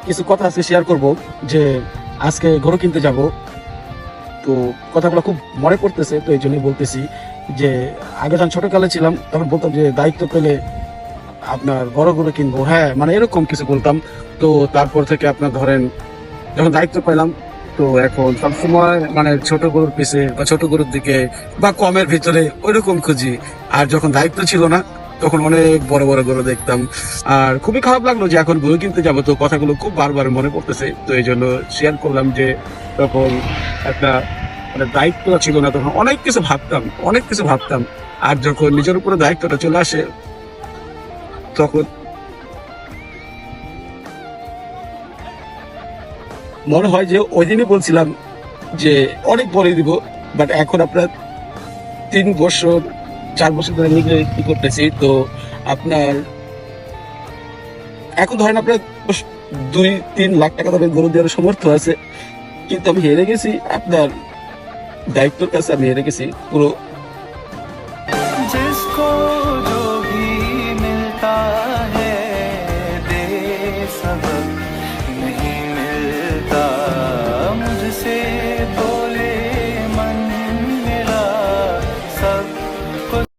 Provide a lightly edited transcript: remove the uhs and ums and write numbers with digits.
কিছু কথা আজকে শেয়ার করব যে আজকে গরু কিনতে যাব। তো কথাগুলো খুব মনে পড়তেছে, তো এই জন্যই বলতেছি যে আগে যখন ছোটকালে ছিলাম তখন বলতাম যে দায়িত্ব পেলে আপনার বড় গরু কিনবো, হ্যাঁ মানে এরকম কিছু বলতাম। তো তারপর থেকে আপনার ধরেন যখন দায়িত্ব পেলাম, তো এখন সবসময় মানে ছোট গরুর পিছে বা ছোট গরুর দিকে বা কমের ভিতরে ওইরকম খুঁজি। আর যখন দায়িত্ব ছিল না তখন অনেক বড় বড় গরু দেখতাম। আর খুবই খারাপ লাগলো যে এখন গরু কিনতে যাবো, তো কথাগুলো খুব বারবার মনে পড়তেছে, তো এই জন্য শেয়ার করলাম যে তখন একটা মানে দায়িত্ব ছিল না, তখন অনেক কিছু ভাবতাম, অনেক কিছু ভাবতাম। আর যখন নিজের উপরে দায়িত্বটা চলে আসে তখন মনে হয় যে ওই দিনই বলছিলাম যে অনেক পরে দিব, বাট এখন আপনার 3 বছর 4 বছর ধরে নিজে কি করতেছি। তো আপনার এখন ধরেন আপনার 2-3 লাখ টাকা ধরে গরু দেওয়ার সমর্থ আছে, কিন্তু আমি হেরে গেছি আপনার দায়িত্বের কাছে, আমি হেরে গেছি পুরো